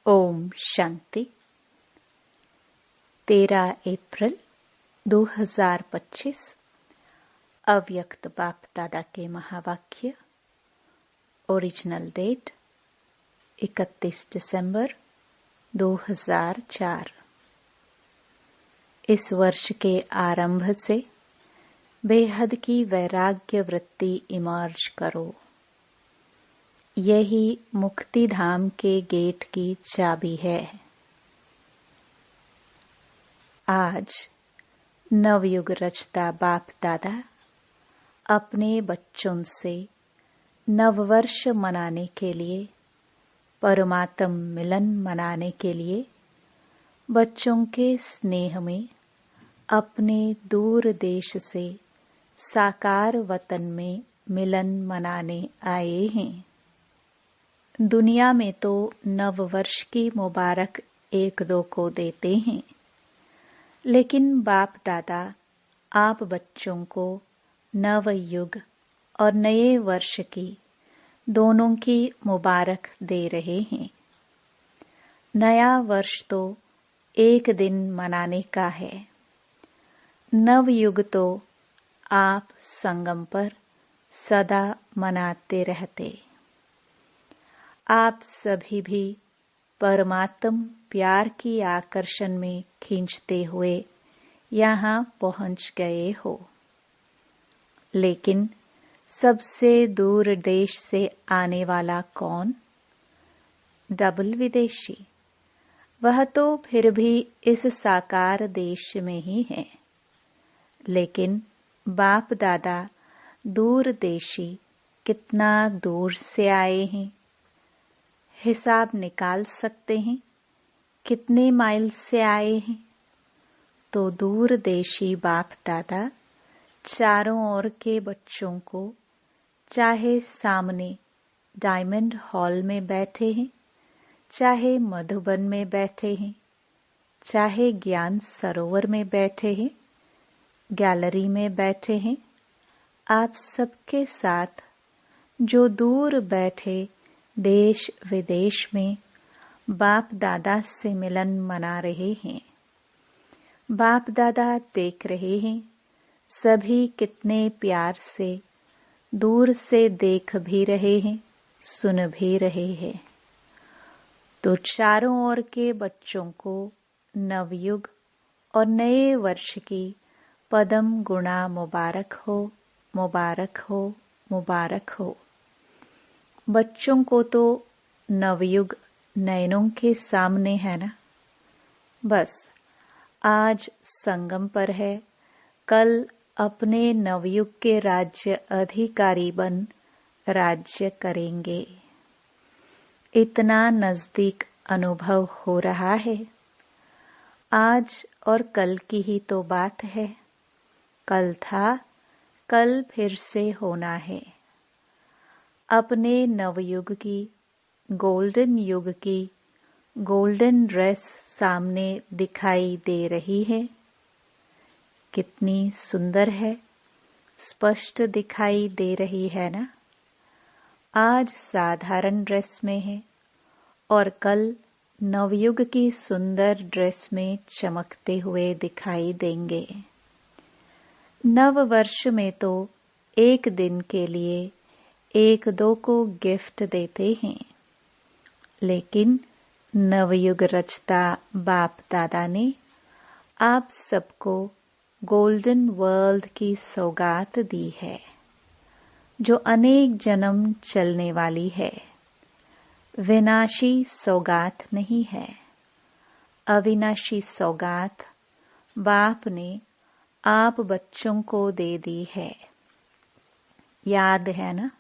ओम शांति। 13 अप्रैल 2025 अव्यक्त बाप दादा के महावाक्य। ओरिजिनल डेट 31 दिसंबर 2004। इस वर्ष के आरंभ से बेहद की वैराग्य वृत्ति इमर्ज करो। यही मुक्ति धाम के गेट की चाबी है। आज नवयुग रचता बाप दादा अपने बच्चों से नववर्ष मनाने के लिए, परमात्म मिलन मनाने के लिए बच्चों के स्नेह में अपने दूर देश से साकार वतन में मिलन मनाने आए हैं। दुनिया में तो नव वर्ष की मुबारक एक दो को देते हैं, लेकिन बाप दादा आप बच्चों को नव युग और नए वर्ष की दोनों की मुबारक दे रहे हैं। नया वर्ष तो एक दिन मनाने का है, नव युग तो आप संगम पर सदा मनाते रहते। आप सभी भी परमात्म प्यार की आकर्षण में खींचते हुए यहाँ पहुँच गए हो, लेकिन सबसे दूर देश से आने वाला कौन? डबल विदेशी। वह तो फिर भी इस साकार देश में ही है, लेकिन बाप दादा दूर देशी कितना दूर से आए हैं। हिसाब निकाल सकते हैं कितने माइल से आए हैं? तो दूर देशी बाप दादा चारों ओर के बच्चों को, चाहे सामने डायमंड हॉल में बैठे हैं, चाहे मधुबन में बैठे हैं, चाहे ज्ञान सरोवर में बैठे हैं, गैलरी में बैठे हैं, आप सबके साथ जो दूर बैठे देश विदेश में बाप दादा से मिलन मना रहे हैं। बाप दादा देख रहे हैं सभी कितने प्यार से दूर से देख भी रहे हैं, सुन भी रहे हैं। तो चारों ओर के बच्चों को नवयुग और नए वर्ष की पदम गुणा मुबारक हो, मुबारक हो, मुबारक हो। बच्चों को तो नवयुग नयनों के सामने है ना। बस आज संगम पर है, कल अपने नवयुग के राज्य अधिकारी बन राज्य करेंगे। इतना नजदीक अनुभव हो रहा है। आज और कल की ही तो बात है। कल था, कल फिर से होना है। अपने नवयुग की, गोल्डन युग की गोल्डन ड्रेस सामने दिखाई दे रही है। कितनी सुंदर है, स्पष्ट दिखाई दे रही है ना। आज साधारण ड्रेस में है और कल नवयुग की सुंदर ड्रेस में चमकते हुए दिखाई देंगे। नव वर्ष में तो एक दिन के लिए एक दो को गिफ्ट देते हैं, लेकिन नवयुग रचता बाप दादा ने आप सबको गोल्डन वर्ल्ड की सौगात दी है, जो अनेक जन्म चलने वाली है। विनाशी सौगात नहीं है, अविनाशी सौगात बाप ने आप बच्चों को दे दी है। याद है ना?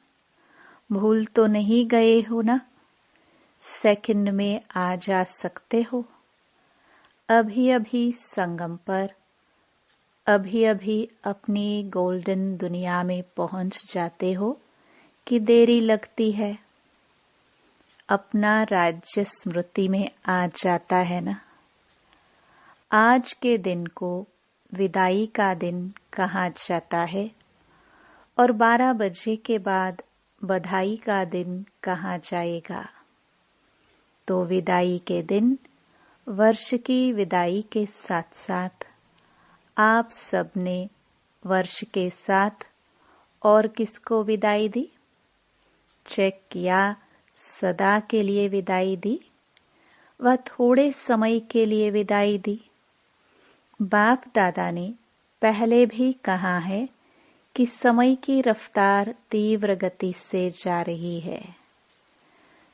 भूल तो नहीं गए हो ना? सेकंड में आ जा सकते हो। अभी अभी संगम पर, अभी अभी अपनी गोल्डन दुनिया में पहुंच जाते हो कि देरी लगती है? अपना राज्य स्मृति में आ जाता है ना। आज के दिन को विदाई का दिन कहा जाता है और 12 बजे के बाद बधाई का दिन कहा जाएगा। तो विदाई के दिन, वर्ष की विदाई के साथ साथ आप सबने वर्ष के साथ और किसको विदाई दी? चेक किया, सदा के लिए विदाई दी व थोड़े समय के लिए विदाई दी? बाप दादा ने पहले भी कहा है कि समय की रफ्तार तीव्र गति से जा रही है,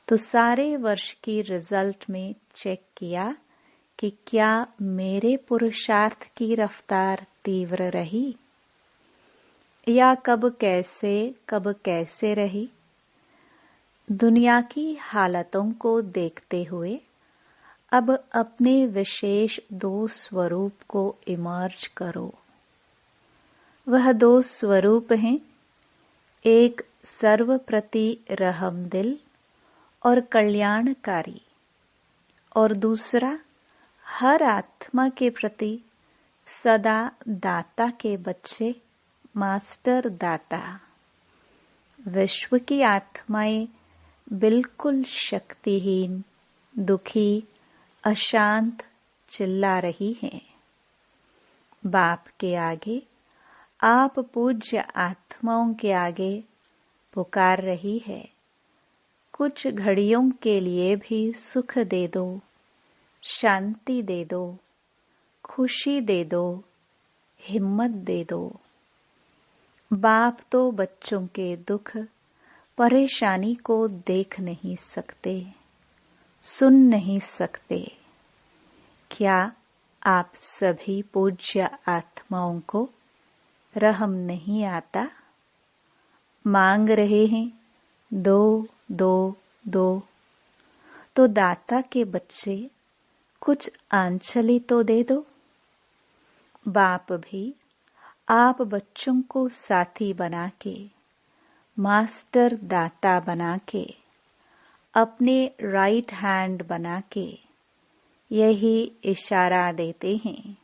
तो सारे वर्ष की रिजल्ट में चेक किया कि क्या मेरे पुरुषार्थ की रफ्तार तीव्र रही या कब कैसे रही? दुनिया की हालतों को देखते हुए अब अपने विशेष 2 स्वरूप को इमर्ज करो। वह 2 स्वरूप हैं, एक सर्वप्रति रहमदिल और कल्याणकारी, और दूसरा हर आत्मा के प्रति सदा दाता के बच्चे, मास्टर दाता। विश्व की आत्माएं बिल्कुल शक्तिहीन, दुखी, अशांत चिल्ला रही हैं। बाप के आगे, आप पूज्य आत्माओं के आगे पुकार रही है, कुछ घड़ियों के लिए भी सुख दे दो, शांति दे दो, खुशी दे दो, हिम्मत दे दो। बाप तो बच्चों के दुख, परेशानी को देख नहीं सकते, सुन नहीं सकते। क्या आप सभी पूज्य आत्माओं को रहम नहीं आता? मांग रहे हैं, दो दो दो, तो दाता के बच्चे कुछ आंचली तो दे दो। बाप भी आप बच्चों को साथी बना के, मास्टर दाता बना के, अपने राइट हैंड बना के यही इशारा देते हैं।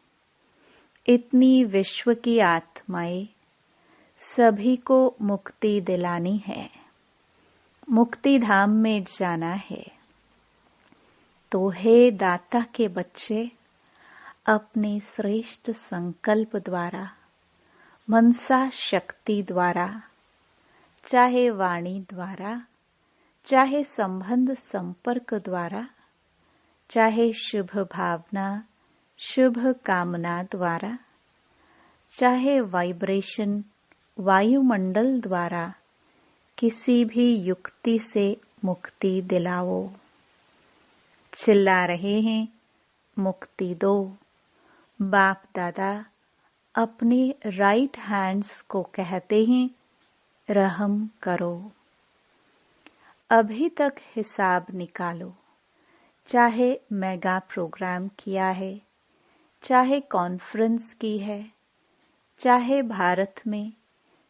इतनी विश्व की आत्माएं सभी को मुक्ति दिलानी है, मुक्ति धाम में जाना है। तो हे दाता के बच्चे, अपने श्रेष्ठ संकल्प द्वारा, मनसा शक्ति द्वारा, चाहे वाणी द्वारा, चाहे संबंध संपर्क द्वारा, चाहे शुभ भावना, शुभ कामना द्वारा, चाहे वाइब्रेशन वायुमंडल द्वारा, किसी भी युक्ति से मुक्ति दिलाओ। चिल्ला रहे हैं, मुक्ति दो। बाप दादा अपने राइट हैंड्स को कहते हैं, रहम करो। अभी तक हिसाब निकालो, चाहे मेगा प्रोग्राम किया है, चाहे कॉन्फ्रेंस की है, चाहे भारत में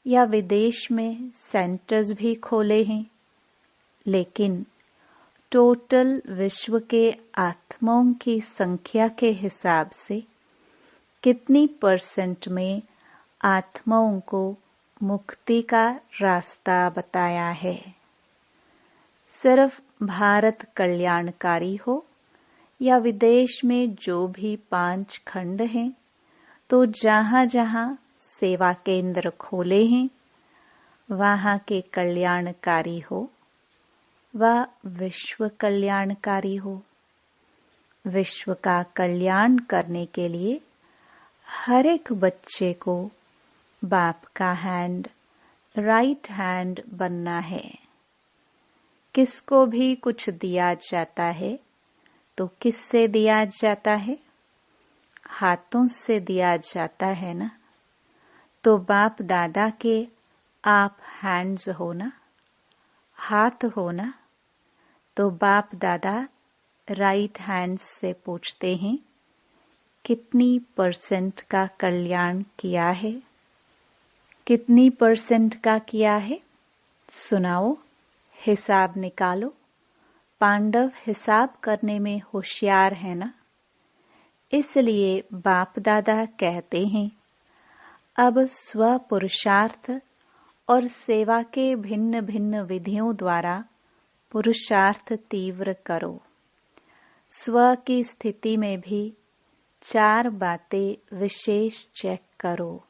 या विदेश में सेंटर्स भी खोले हैं, लेकिन टोटल विश्व के आत्माओं की संख्या के हिसाब से कितनी % में आत्माओं को मुक्ति का रास्ता बताया है? सिर्फ भारत कल्याणकारी हो या विदेश में जो भी 5 खंड हैं, तो जहाँ जहाँ सेवा केंद्र खोले हैं, वहाँ के कल्याणकारी हो व विश्व कल्याणकारी हो। विश्व का कल्याण करने के लिए हर एक बच्चे को बाप का हैंड, राइट हैंड बनना है। किसको भी कुछ दिया जाता है तो किससे दिया जाता है? हाथों से दिया जाता है ना। तो बाप दादा के आप हैंड्स हो ना, हाथ हो ना। तो बाप दादा राइट हैंड्स से पूछते हैं, कितनी % का कल्याण किया है? कितनी % का किया है? सुनाओ, हिसाब निकालो। पांडव हिसाब करने में होशियार है ना, इसलिए बाप दादा कहते हैं, अब स्व पुरुषार्थ और सेवा के भिन्न भिन्न विधियों द्वारा पुरुषार्थ तीव्र करो। स्व की स्थिति में भी 4 बातें विशेष चेक करो।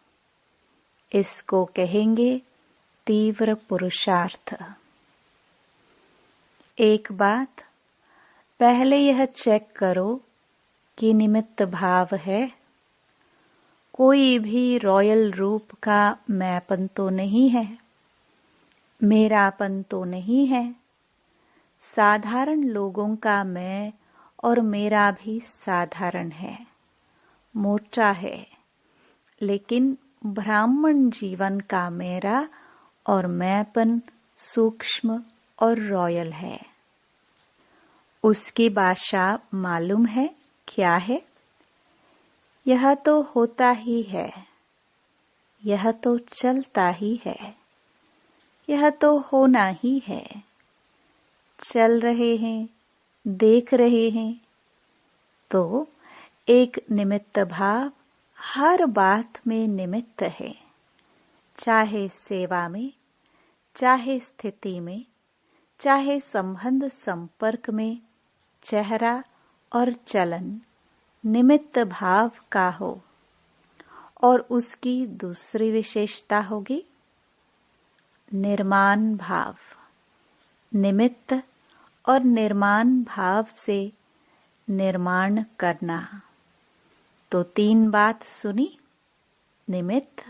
इसको कहेंगे तीव्र पुरुषार्थ। एक बात, पहले यह चेक करो कि निमित्त भाव है। कोई भी रॉयल रूप का मैंपन तो नहीं है, मेरापन तो नहीं है। साधारण लोगों का मैं और मेरा भी साधारण है, मोटा है, लेकिन ब्राह्मण जीवन का मेरा और मैंपन सूक्ष्म और रॉयल है। उसकी भाषा मालूम है क्या है? यह तो होता ही है, यह तो चलता ही है, यह तो होना ही है। चल रहे हैं, देख रहे हैं, तो एक निमित्त भाव हर बात में निमित्त है। चाहे सेवा में, चाहे स्थिति में, चाहे संबंध संपर्क में, चेहरा और चलन निमित्त भाव का हो। और उसकी दूसरी विशेषता होगी निर्माण भाव। निमित्त और निर्माण भाव से निर्माण करना। तो 3 बात सुनी, निमित्त,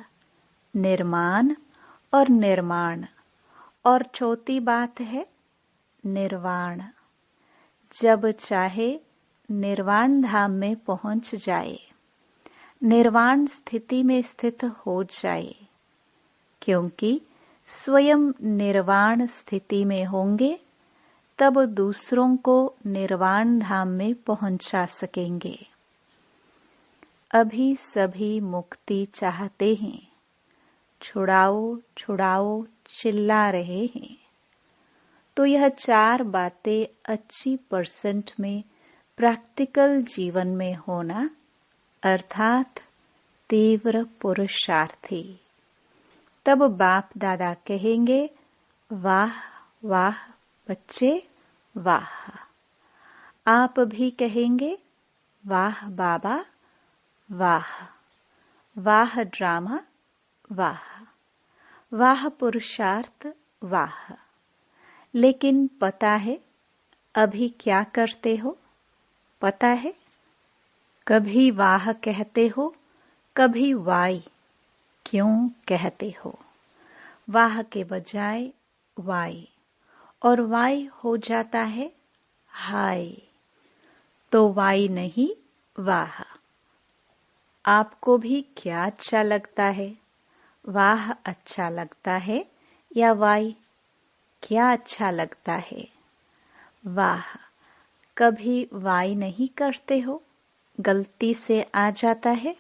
निर्माण और निर्माण। और चौथी बात है निर्वाण। जब चाहे निर्वाण धाम में पहुंच जाए, निर्वाण स्थिति में स्थित हो जाए, क्योंकि स्वयं निर्वाण स्थिति में होंगे तब दूसरों को निर्वाण धाम में पहुंचा सकेंगे। अभी सभी मुक्ति चाहते हैं, छुड़ाओ छुड़ाओ चिल्ला रहे हैं। तो यह 4 बातें 80% में प्रैक्टिकल जीवन में होना, अर्थात तीव्र पुरुषार्थी। तब बाप दादा कहेंगे, वाह वाह बच्चे वाह। आप भी कहेंगे, वाह बाबा वाह। वाह ड्रामा वाह, वाह पुरुषार्थ वाह। लेकिन पता है अभी क्या करते हो? पता है, कभी वाह कहते हो, कभी वाई। क्यों कहते हो? वाह के बजाय वाई, और वाई हो जाता है हाय। तो वाई नहीं वाह। आपको भी क्या अच्छा लगता है? वाह अच्छा लगता है या वाई? क्या अच्छा लगता है? वाह। कभी वाई नहीं करते हो? गलती से आ जाता है।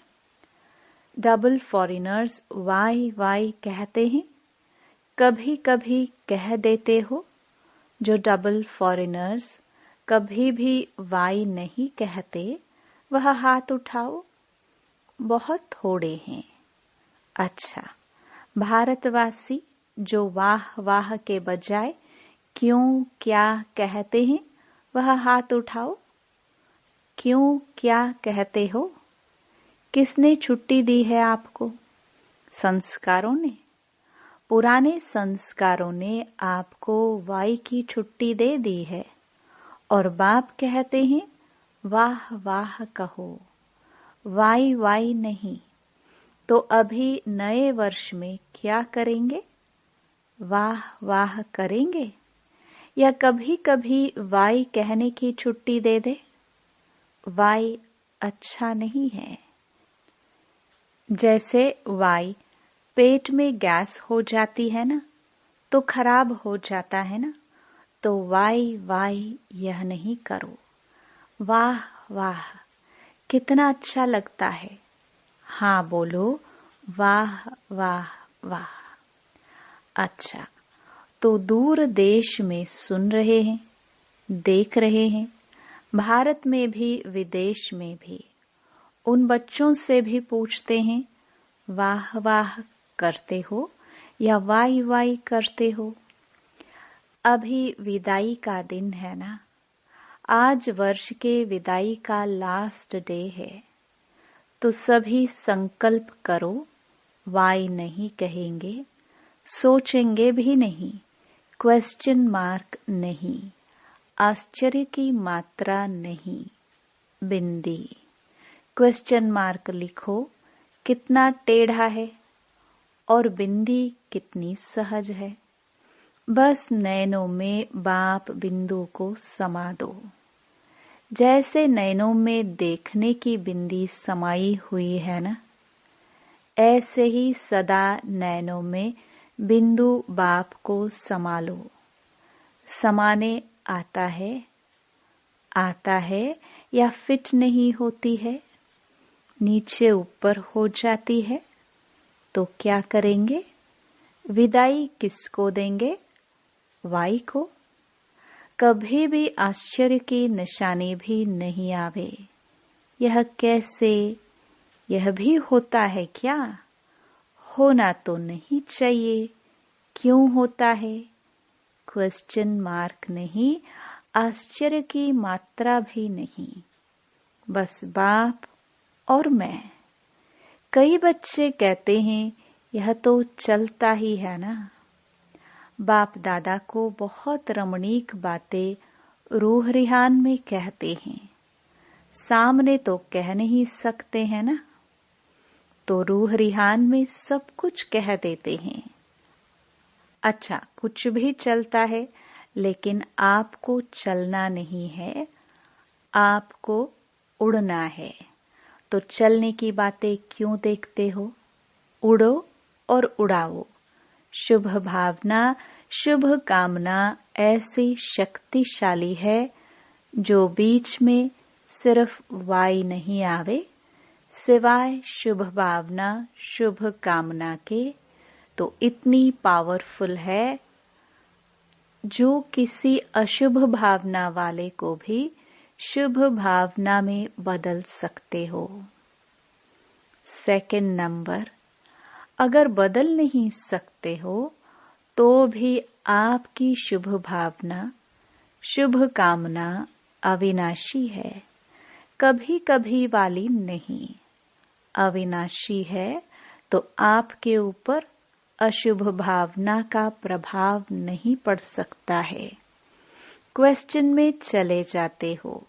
डबल फॉरेनर्स वाई वाई कहते हैं। कभी कभी कह देते हो। जो डबल फॉरेनर्स कभी भी वाई नहीं कहते, वह हाथ उठाओ। बहुत थोड़े हैं। अच्छा, भारतवासी जो वाह वाह के बजाय क्यों क्या कहते हैं, वह हाथ उठाओ। क्यों क्या कहते हो? किसने छुट्टी दी है आपको? संस्कारों ने। पुराने संस्कारों ने आपको वाई की छुट्टी दे दी है, और बाप कहते हैं वाह वाह कहो, वाई वाई नहीं। तो अभी नए वर्ष में क्या करेंगे? वाह वाह करेंगे या कभी कभी वाई कहने की छुट्टी दे दे? वाई अच्छा नहीं है। जैसे वाई पेट में गैस हो जाती है ना, तो खराब हो जाता है ना। तो वाई वाई यह नहीं करो। वाह वाह कितना अच्छा लगता है। हाँ बोलो, वाह वाह वाह। अच्छा, तो दूर देश में सुन रहे हैं, देख रहे हैं, भारत में भी विदेश में भी, उन बच्चों से भी पूछते हैं, वाह वाह करते हो या वाई वाई करते हो? अभी विदाई का दिन है ना। आज वर्ष के विदाई का लास्ट डे है, तो सभी संकल्प करो, वाई नहीं कहेंगे, सोचेंगे भी नहीं, क्वेश्चन मार्क नहीं, आश्चर्य की मात्रा नहीं, बिंदी। क्वेश्चन मार्क लिखो कितना टेढ़ा है और बिंदी कितनी सहज है। बस नैनों में बाप बिंदु को समा दो। जैसे नैनों में देखने की बिंदी समाई हुई है ना, ऐसे ही सदा नैनों में बिंदु बाप को संभालो। समाने आता है या फिट नहीं होती है, नीचे ऊपर हो जाती है, तो क्या करेंगे? विदाई किसको देंगे? वाई को। कभी भी आश्चर्य की निशानी भी नहीं आवे। यह कैसे? यह भी होता है क्या? होना तो नहीं चाहिए, क्यों होता है? क्वेश्चन मार्क नहीं, आश्चर्य की मात्रा भी नहीं, बस बाप और मैं। कई बच्चे कहते हैं यह तो चलता ही है ना। बाप दादा को बहुत रमणीक बातें रूह रिहान में कहते हैं, सामने तो कह नहीं सकते हैं ना, तो रूह रिहान में सब कुछ कह देते हैं। अच्छा, कुछ भी चलता है, लेकिन आपको चलना नहीं है, आपको उड़ना है। तो चलने की बातें क्यों देखते हो? उड़ो और उड़ाओ। शुभ भावना, शुभ कामना ऐसी शक्तिशाली है जो बीच में सिर्फ वाई नहीं आवे, सिवाय शुभ भावना शुभ कामना के, तो इतनी पावरफुल है जो किसी अशुभ भावना वाले को भी शुभ भावना में बदल सकते हो। सेकंड नंबर, अगर बदल नहीं सकते हो तो भी आपकी शुभ भावना शुभ कामना अविनाशी है, कभी कभी वाली नहीं। अविनाशी है तो आपके ऊपर अशुभ भावना का प्रभाव नहीं पड़ सकता है। क्वेश्चन में चले जाते हो,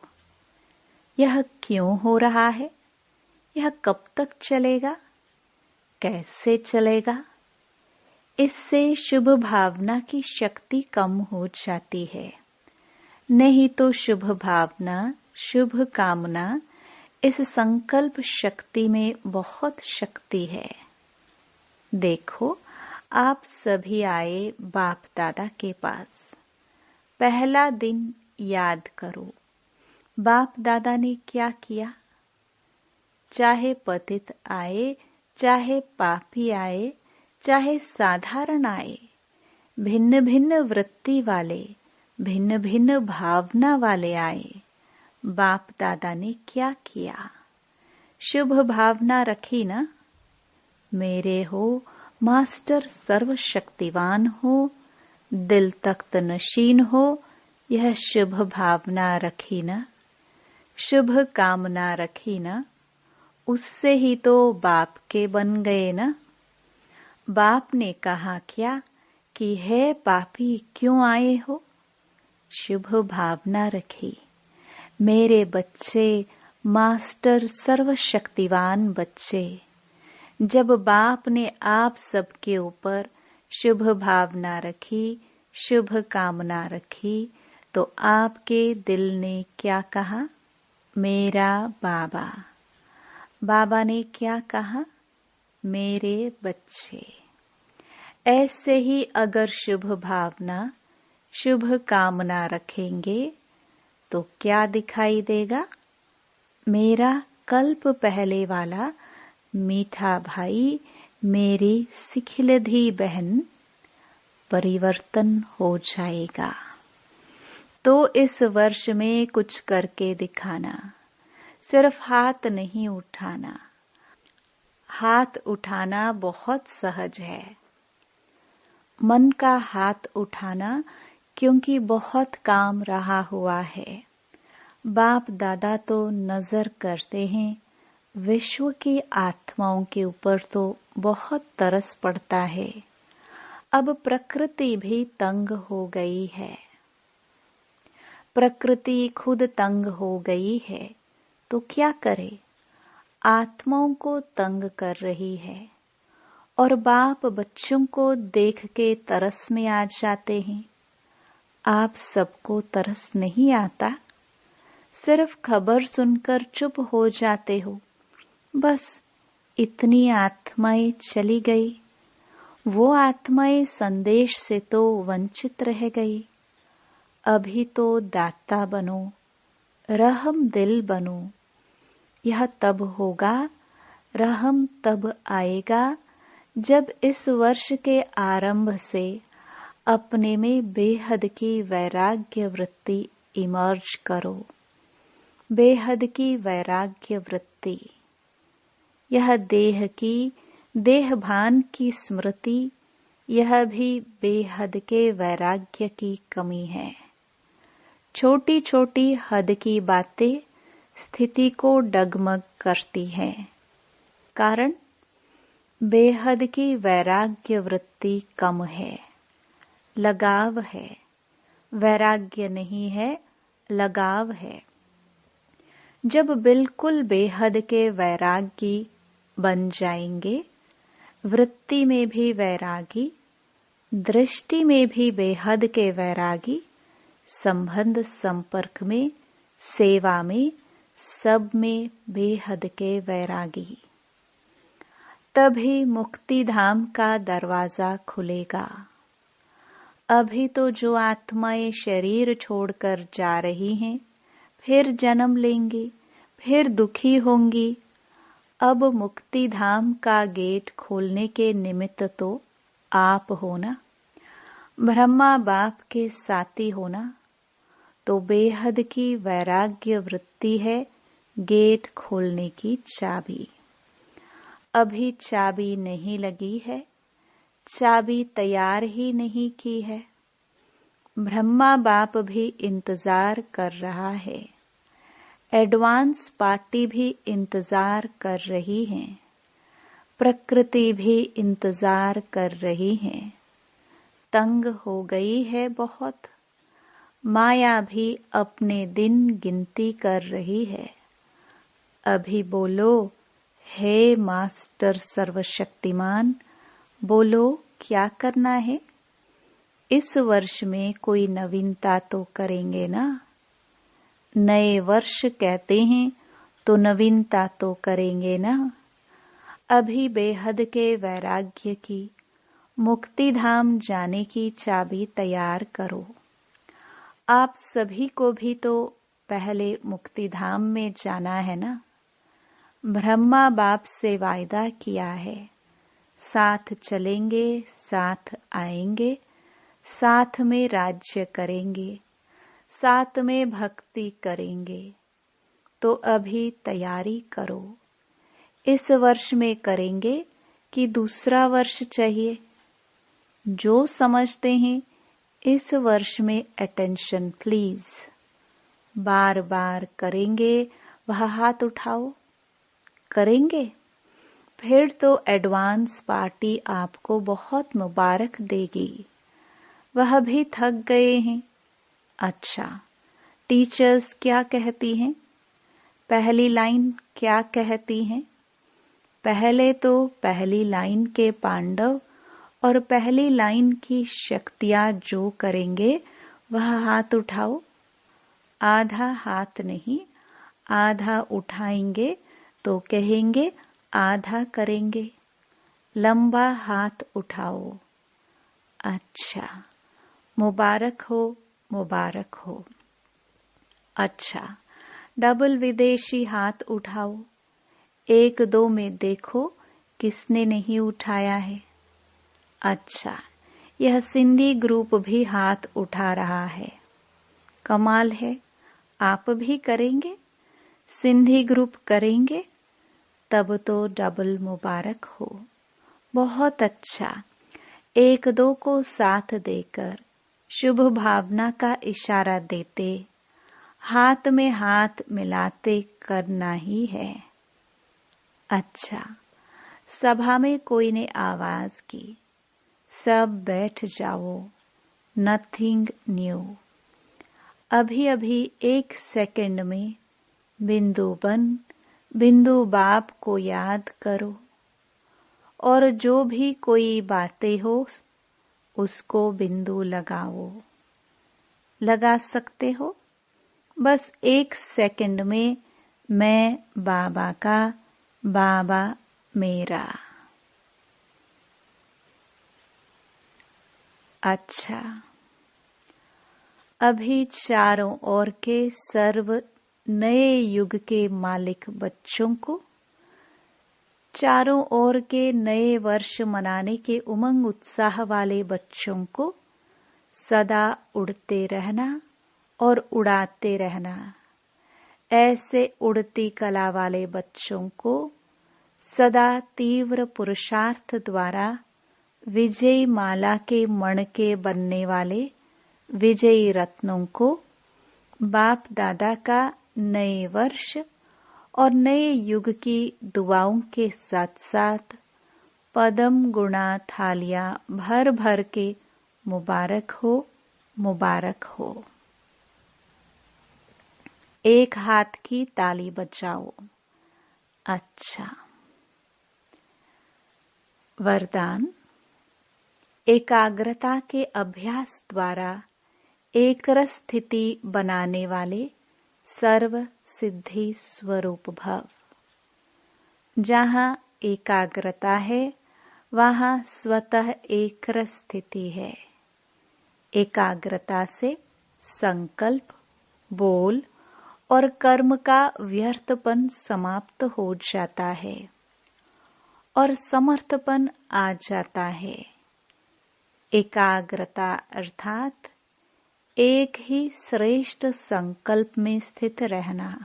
यह क्यों हो रहा है? यह कब तक चलेगा? कैसे चलेगा? इससे शुभ भावना की शक्ति कम हो जाती है। नहीं तो शुभ भावना शुभ कामना इस संकल्प शक्ति में बहुत शक्ति है। देखो, आप सभी आए बाप दादा के पास। पहला दिन याद करो, बाप दादा ने क्या किया? चाहे पतित आए, चाहे पापी आए, चाहे साधारण आए, भिन्न भिन्न वृत्ति वाले, भिन्न भिन्न भावना वाले आए, बाप दादा ने क्या किया? शुभ भावना रखी ना? मेरे हो, मास्टर सर्वशक्तिवान हो, दिल तख्त नशीन हो, यह शुभ भावना रखी ना? शुभ कामना रखी ना? उससे ही तो बाप के बन गए ना। बाप ने कहा क्या कि है पापी क्यों आए हो? शुभ भावना रखी। मेरे बच्चे, मास्टर सर्वशक्तिवान बच्चे, जब बाप ने आप सबके ऊपर शुभ भावना रखी, शुभ कामना रखी, तो आपके दिल ने क्या कहा? मेरा बाबा। बाबा ने क्या कहा? मेरे बच्चे। ऐसे ही अगर शुभ भावना शुभ कामना रखेंगे तो क्या दिखाई देगा? मेरा कल्प पहले वाला मीठा भाई, मेरी सिखिलधी बहन परिवर्तन हो जाएगा। तो इस वर्ष में कुछ करके दिखाना, सिर्फ हाथ नहीं उठाना। हाथ उठाना बहुत सहज है, मन का हाथ उठाना क्योंकि बहुत काम रहा हुआ है, बाप दादा तो नजर करते हैं, विश्व की आत्माओं के ऊपर तो बहुत तरस पड़ता है। अब प्रकृति भी तंग हो गई है। प्रकृति खुद तंग हो गई है तो क्या करे, आत्माओं को तंग कर रही है। और बाप बच्चों को देख के तरस में आ जाते हैं। आप सबको तरस नहीं आता, सिर्फ खबर सुनकर चुप हो जाते हो। बस इतनी आत्माएं चली गई, वो आत्माएं संदेश से तो वंचित रह गई। अभी तो दाता बनो, रहम दिल बनो। यह तब होगा, रहम तब आएगा, जब इस वर्ष के आरंभ से अपने में बेहद की वैराग्य वृत्ति इमर्ज करो। बेहद की वैराग्य वृत्ति, यह देह की देहभान की स्मृति, यह भी बेहद के वैराग्य की कमी है। छोटी छोटी हद की बातें स्थिति को डगमग करती हैं। कारण बेहद की वैराग्य वृत्ति कम है, लगाव है। वैराग्य नहीं है, लगाव है। जब बिल्कुल बेहद के वैरागी बन जाएंगे, वृत्ति में भी वैरागी, दृष्टि में भी बेहद के वैरागी, संबंध संपर्क में, सेवा में, सब में बेहद के वैरागी, तभी मुक्ति धाम का दरवाजा खुलेगा। अभी तो जो आत्माएं शरीर छोड़कर जा रही हैं, फिर जन्म लेंगी, फिर दुखी होंगी। अब मुक्ति धाम का गेट खोलने के निमित्त तो आप हो ना, ब्रह्मा बाप के साथी हो ना। तो बेहद की वैराग्य वृत्ति है गेट खोलने की चाबी। अभी चाबी नहीं लगी है, चाबी तैयार ही नहीं की है। ब्रह्मा बाप भी इंतजार कर रहा है, एडवांस पार्टी भी इंतजार कर रही है, प्रकृति भी इंतजार कर रही है। तंग हो गई है बहुत, माया भी अपने दिन गिनती कर रही है। अभी बोलो, हे मास्टर सर्वशक्तिमान, बोलो क्या करना है। इस वर्ष में कोई नवीनता तो करेंगे ना। नए वर्ष कहते हैं तो नवीनता तो करेंगे ना। अभी बेहद के वैराग्य की, मुक्ति धाम जाने की चाबी तैयार करो। आप सभी को भी तो पहले मुक्ति धाम में जाना है ना। ब्रह्मा बाप से वायदा किया है, साथ चलेंगे, साथ आएंगे, साथ में राज्य करेंगे, साथ में भक्ति करेंगे। तो अभी तैयारी करो। इस वर्ष में करेंगे कि दूसरा वर्ष चाहिए। जो समझते हैं इस वर्ष में अटेंशन प्लीज। बार बार करेंगे, वह हाथ उठाओ। करेंगे, फिर तो एडवांस पार्टी आपको बहुत मुबारक देगी। वह भी थक गए हैं। अच्छा, टीचर्स क्या कहती हैं? पहली लाइन क्या कहती हैं? पहले तो पहली लाइन के पांडव और पहली लाइन की शक्तियां जो करेंगे वह हाथ उठाओ। आधा हाथ नहीं, आधा उठाएंगे तो कहेंगे आधा करेंगे। लंबा हाथ उठाओ। अच्छा, मुबारक हो, मुबारक हो। अच्छा, डबल विदेशी हाथ उठाओ। एक दो में देखो किसने नहीं उठाया है। अच्छा, यह सिंधी ग्रुप भी हाथ उठा रहा है। कमाल है, आप भी करेंगे? सिंधी ग्रुप करेंगे? तब तो डबल मुबारक हो। बहुत अच्छा। एक दो को साथ देकर शुभ भावना का इशारा देते हाथ में हाथ मिलाते करना ही है। अच्छा, सभा में कोई ने आवाज की, सब बैठ जाओ, नथिंग न्यू। अभी अभी 1 सेकंड में बिंदु बन बिंदु बाप को याद करो, और जो भी कोई बातें हो उसको बिंदु लगाओ। लगा सकते हो? बस 1 सेकंड में मैं बाबा का, बाबा मेरा। अच्छा, अभी चारों ओर के सर्व नए युग के मालिक बच्चों को, चारों ओर के नए वर्ष मनाने के उमंग उत्साह वाले बच्चों को सदा उड़ते रहना और उड़ाते रहना। ऐसे उड़ती कला वाले बच्चों को सदा तीव्र पुरुषार्थ द्वारा विजयी माला के मणके बनने वाले विजयी रत्नों को बाप दादा का नए वर्ष और नए युग की दुआओं के साथ साथ पदम गुणा थालियां भर भर के मुबारक हो, मुबारक हो। एक हाथ की ताली बजाओ। अच्छा, वरदान। एकाग्रता के अभ्यास द्वारा एकरस स्थिति बनाने वाले सर्व सिद्धि स्वरूप भव। जहाँ एकाग्रता है वहाँ स्वतः एकरस स्थिति है। एकाग्रता से संकल्प, बोल और कर्म का व्यर्थपन समाप्त हो जाता है और समर्थपन आ जाता है। एकाग्रता अर्थात एक ही श्रेष्ठ संकल्प में स्थित रहना।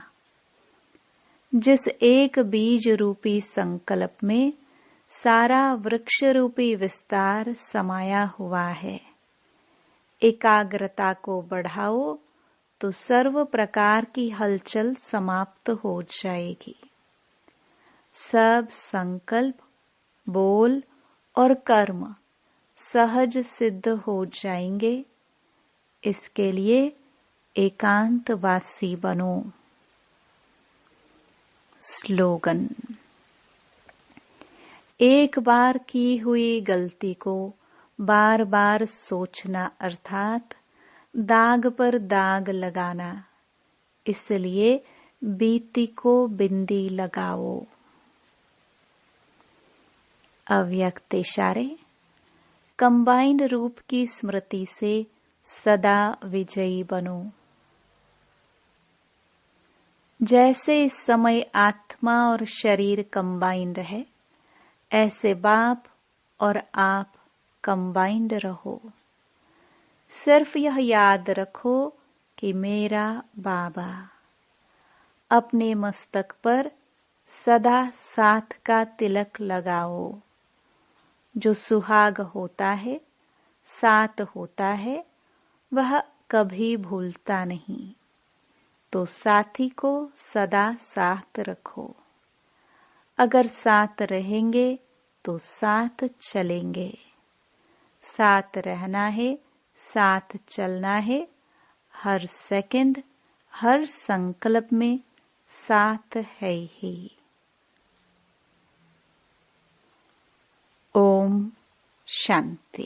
जिस एक बीज रूपी संकल्प में सारा वृक्ष रूपी विस्तार समाया हुआ है। एकाग्रता को बढ़ाओ तो सर्व प्रकार की हलचल समाप्त हो जाएगी। सब संकल्प, बोल और कर्म सहज सिद्ध हो जाएंगे। इसके लिए एकांतवासी बनो। स्लोगन। एक बार की हुई गलती को बार बार सोचना अर्थात दाग पर दाग लगाना। इसलिए बीती को बिंदी लगाओ। अव्यक्त इशारे। कंबाइंड रूप की स्मृति से सदा विजयी बनो। जैसे इस समय आत्मा और शरीर कंबाइंड है, ऐसे बाप और आप कंबाइंड रहो। सिर्फ यह याद रखो कि मेरा बाबा। अपने मस्तक पर सदा साथ का तिलक लगाओ। जो सुहाग होता है, साथ होता है, वह कभी भूलता नहीं। तो साथी को सदा साथ रखो। अगर साथ रहेंगे तो साथ चलेंगे। साथ रहना है, साथ चलना है। हर सेकंड, हर संकल्प में साथ है ही। ओम शांति।